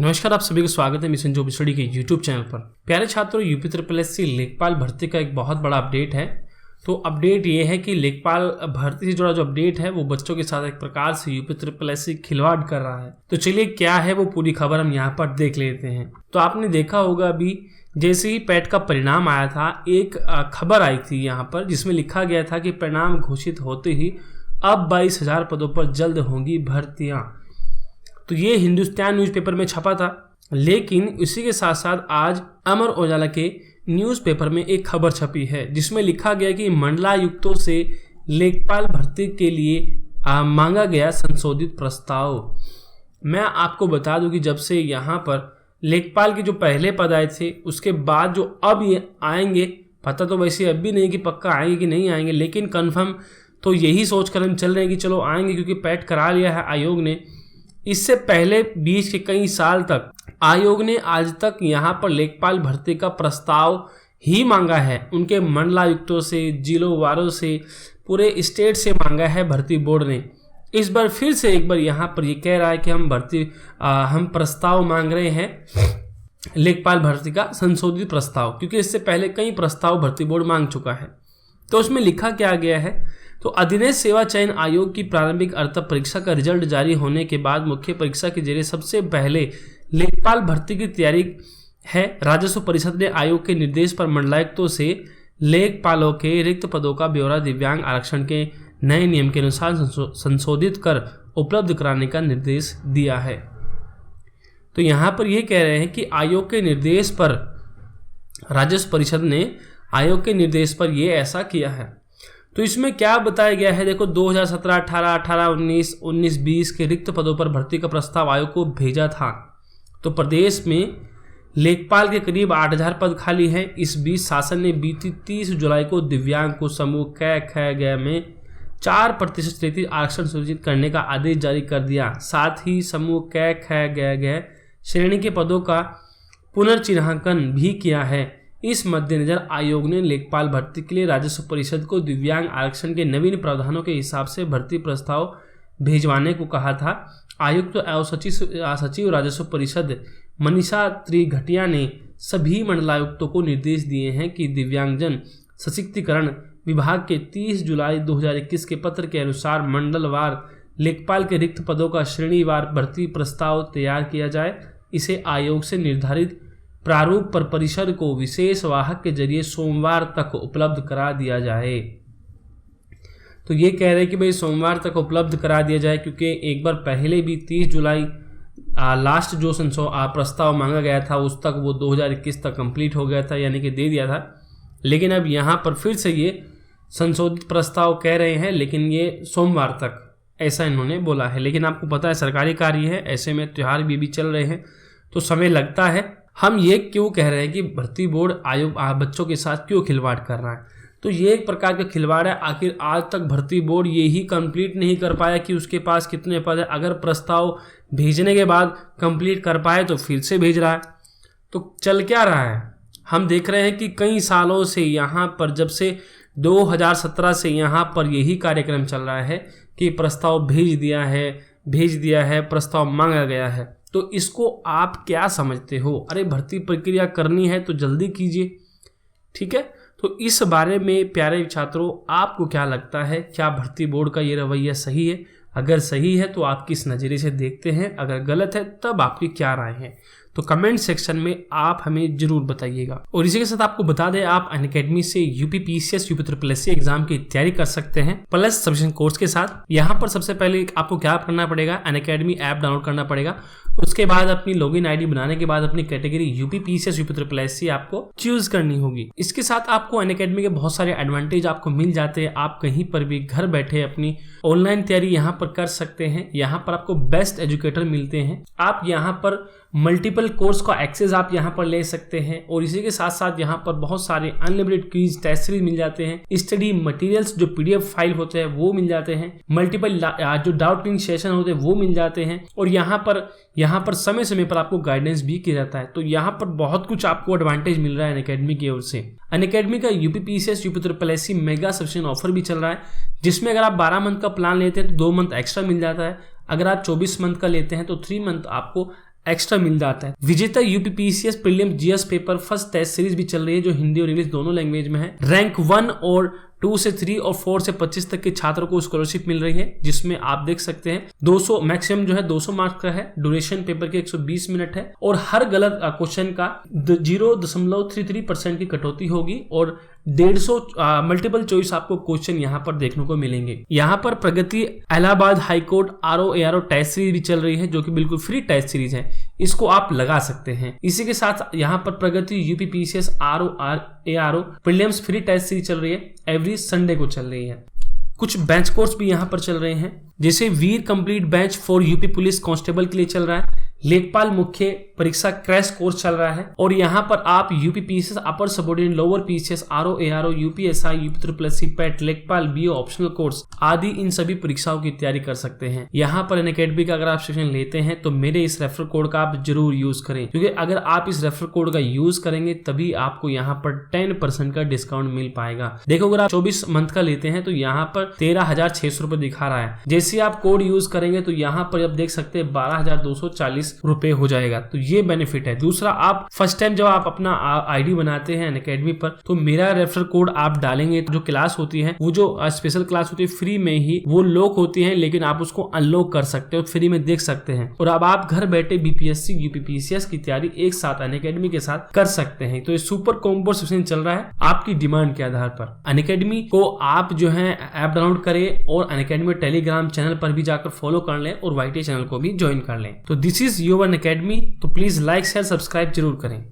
नमस्कार, आप सभी का स्वागत है मिशन जॉब स्टडी के यूट्यूब चैनल पर। प्यारे छात्रों, यूपी SSSC लेखपाल भर्ती का एक बहुत बड़ा अपडेट है। तो अपडेट ये है कि लेखपाल भर्ती से जुड़ा जो अपडेट है वो बच्चों के साथ एक प्रकार से यूपी SSSC खिलवाड़ कर रहा है। तो चलिए क्या है वो पूरी खबर हम यहाँ पर देख लेते हैं। तो आपने देखा होगा अभी जैसे ही पैट का परिणाम आया था, एक खबर आई थी यहाँ पर जिसमें लिखा गया था कि परिणाम घोषित होते ही अब 22,000 पदों पर जल्द होंगी भर्तियां। तो ये हिंदुस्तान न्यूज़पेपर में छपा था, लेकिन इसी के साथ साथ आज अमर उजाला के न्यूज़पेपर में एक खबर छपी है जिसमें लिखा गया कि मंडलायुक्तों से लेखपाल भर्ती के लिए मांगा गया संशोधित प्रस्ताव। मैं आपको बता दूं कि जब से यहाँ पर लेखपाल के जो पहले पद आए थे उसके बाद जो अब ये आएंगे, पता तो वैसे अब भी नहीं कि पक्का आएंगे कि नहीं आएंगे, लेकिन कन्फर्म तो यही सोचकर हम चल रहे हैं कि चलो आएंगे, क्योंकि पैट करा लिया है आयोग ने। इससे पहले बीच के कई साल तक आयोग ने आज तक यहाँ पर लेखपाल भर्ती का प्रस्ताव ही मांगा है। उनके मंडलायुक्तों से, जिलों वारों से, पूरे स्टेट से मांगा है भर्ती बोर्ड ने। इस बार फिर से एक बार यहाँ पर ये कह रहा है कि हम प्रस्ताव मांग रहे हैं, लेखपाल भर्ती का संशोधित प्रस्ताव, क्योंकि इससे पहले कई प्रस्ताव भर्ती बोर्ड मांग चुका है। तो उसमें लिखा क्या गया है, तो अधिदेश सेवा चयन आयोग की प्रारंभिक अर्हता परीक्षा का रिजल्ट जारी होने के बाद मुख्य परीक्षा के जरिए सबसे पहले लेखपाल भर्ती की तैयारी है। राजस्व परिषद ने आयोग के निर्देश पर मंडलायुक्तों से लेखपालों के रिक्त पदों का ब्यौरा दिव्यांग आरक्षण के नए नियम के अनुसार संशोधित कर उपलब्ध कराने का निर्देश दिया है। तो यहाँ पर यह कह रहे हैं कि आयोग के निर्देश पर, राजस्व परिषद ने आयोग के निर्देश पर यह ऐसा किया है। तो इसमें क्या बताया गया है, देखो 2017, 18, 19, 19-20 के रिक्त पदों पर भर्ती का प्रस्ताव आयोग को भेजा था। तो प्रदेश में लेखपाल के करीब 8,000 पद खाली हैं। इस बीच शासन ने बीती 30 जुलाई को दिव्यांग को समूह क, ख, ग में 4% क्षेत्रीय आरक्षण सुनिश्चित करने का आदेश जारी कर दिया। साथ ही समूह क, ख, ग श्रेणी के पदों का पुनर्चिन्हांकन भी किया है। इस मद्देनजर आयोग ने लेखपाल भर्ती के लिए राजस्व परिषद को दिव्यांग आरक्षण के नवीन प्रावधानों के हिसाब से भर्ती प्रस्ताव भेजवाने को कहा था। आयुक्त एवं सचिव राजस्व परिषद मनीषा त्रिघटिया ने सभी मंडलायुक्तों को निर्देश दिए हैं कि दिव्यांगजन सशक्तिकरण विभाग के 30 जुलाई 2021 के पत्र के अनुसार मंडलवार लेखपाल के रिक्त पदों का श्रेणीवार भर्ती प्रस्ताव तैयार किया जाए। इसे आयोग से निर्धारित प्रारूप पर परिषद को विशेष वाहक के जरिए सोमवार तक उपलब्ध करा दिया जाए। तो ये कह रहे हैं कि भाई सोमवार तक उपलब्ध करा दिया जाए, क्योंकि एक बार पहले भी 30 जुलाई लास्ट जो प्रस्ताव मांगा गया था उस तक वो 2021 तक कंप्लीट हो गया था, यानी कि दे दिया था। लेकिन अब यहाँ पर फिर से ये संशोधित प्रस्ताव कह रहे हैं, लेकिन ये सोमवार तक ऐसा इन्होंने बोला है। लेकिन आपको पता है सरकारी कार्य है, ऐसे में त्यौहार भी चल रहे हैं तो समय लगता है। हम ये क्यों कह रहे हैं कि भर्ती बोर्ड आयोग बच्चों के साथ क्यों खिलवाड़ कर रहा है, तो ये एक प्रकार का खिलवाड़ है। आखिर आज तक भर्ती बोर्ड ये ही कंप्लीट नहीं कर पाया कि उसके पास कितने पद है। अगर प्रस्ताव भेजने के बाद कंप्लीट कर पाए तो फिर से भेज रहा है। तो चल क्या रहा है, हम देख रहे हैं कि कई सालों से यहाँ पर, जब से 2017 से यहाँ पर यही कार्यक्रम चल रहा है कि प्रस्ताव भेज दिया है, प्रस्ताव मांगा गया है। तो इसको आप क्या समझते हो? अरे भर्ती प्रक्रिया करनी है तो जल्दी कीजिए, ठीक है। तो इस बारे में प्यारे छात्रों आपको क्या लगता है, क्या भर्ती बोर्ड का ये रवैया सही है? अगर सही है तो आप किस नज़रिए से देखते हैं, अगर गलत है तब आपकी क्या राय है? तो कमेंट सेक्शन में आप हमें जरूर बताइएगा। और इसी के साथ आपको बता दें, आप अनअकैडमी से UP PCS UP SSSC exam की तैयारी कर सकते हैं प्लस सब्सक्रिप्शन कोर्स के साथ। यहाँ पर सबसे पहले आपको क्या करना पड़ेगा, अनअकैडमी ऐप डाउनलोड करना पड़ेगा। उसके बाद अपनी लॉगिन आईडी बनाने के बाद अपनी category UP PCS UP SSSC आपको चूज करनी होगी। इसके साथ आपको अनअकैडमी के बहुत सारे एडवांटेज आपको मिल जाते हैं। आप कहीं पर भी घर बैठे अपनी ऑनलाइन तैयारी यहाँ पर कर सकते हैं। यहाँ पर आपको बेस्ट एजुकेटर मिलते हैं। आप यहाँ पर मल्टीपल कोर्स का एक्सेस आप यहाँ पर ले सकते हैं। और इसी के साथ साथ यहाँ पर बहुत सारे अनलिमिटेड क्विज टेस्ट सीरीज मिल जाते हैं। स्टडी मटेरियल्स जो PDF फाइल होते हैं वो मिल जाते हैं। मल्टीपल जो डाउटिंग सेशन होते हैं वो मिल जाते हैं। और यहाँ पर समय समय पर आपको गाइडेंस भी किया जाता है। तो यहाँ पर बहुत कुछ आपको एडवांटेज मिल रहा है अनअकैडमी की ओर से। अनअकैडमी का UP PCS UP SSSC mega subscription offer भी चल रहा है, जिसमें अगर आप 12 मंथ का प्लान लेते हैं तो 2 मंथ एक्स्ट्रा मिल जाता है। अगर आप 24 मंथ का लेते हैं तो 3 मंथ आपको एक्स्ट्रा मिल जाता है। Vijeta UPPCS prelims GS paper first test series भी चल रही है जो हिंदी और इंग्लिश दोनों लैंग्वेज में है। रैंक 1 और 2 से 3 और 4 से 25 तक के छात्रों को स्कॉलरशिप मिल रही है, जिसमें आप देख सकते हैं 200 मैक्सिमम जो है 200 मार्क्स का है। ड्यूरेशन पेपर के 120 मिनट है और हर गलत क्वेश्चन का 0.33% की कटौती होगी और 150 मल्टीपल चॉइस आपको क्वेश्चन यहाँ पर देखने को मिलेंगे। यहाँ पर Pragati Allahabad high court RO test series भी चल रही है जो कि बिल्कुल फ्री टेस्ट सीरीज है, इसको आप लगा सकते हैं। इसी के साथ यहाँ पर Pragati UPPCS RO prelims free test series चल रही है, एवरी संडे को चल रही है। कुछ बेंच कोर्स भी यहाँ पर चल रहे हैं, जैसे Veer complete bench for UP police constable के लिए चल रहा है, लेखपाल मुख्य परीक्षा क्रैश कोर्स चल रहा है और यहाँ पर आप UPPCS upper subordinate lower PCS RO UPSI UP PET लेखपाल बीओ ऑप्शनल कोर्स आदि इन सभी परीक्षाओं की तैयारी कर सकते हैं। यहाँ पर अनअकैडमी का अगर आप सेशन लेते हैं तो मेरे इस रेफर कोड का आप जरूर यूज करें, क्योंकि अगर आप इस रेफर कोड का यूज करेंगे तभी आपको यहाँ पर 10% का डिस्काउंट मिल पाएगा। देखो अगर आप 24 मंथ का लेते हैं तो यहाँ पर 13,600 रुपए दिखा रहा है, जैसे आप कोड यूज करेंगे तो यहाँ पर आप देख सकते हैं 12,240 रुपए हो जाएगा। तो ये बेनिफिट है। दूसरा, आप फर्स्ट टाइम जब आप अपना आईडी बनाते हैं अनअकैडमी पर तो मेरा रेफर कोड आप डालेंगे, जो क्लास होती है वो जो स्पेशल क्लास होती है फ्री में ही वो लॉक होती है, लेकिन आप उसको अनलॉक कर सकते हो, फ्री में देख सकते हैं और अब आप घर बैठे बीपीएससी यूपीपीसीएस की तैयारी एक साथ अनअकैडमी के साथ कर सकते हैं। तो ये सुपर कॉम्बो सेशन चल रहा है आपकी डिमांड के आधार पर। अनअकैडमी को आप जो है ऐप डाउनलोड करें और अनअकैडमी टेलीग्राम चैनल पर भी जाकर फॉलो कर लें और वाईटी चैनल को भी ज्वाइन कर लें। तो दिस इज योर अनअकैडमी, तो प्लीज लाइक शेयर सब्सक्राइब जरूर करें।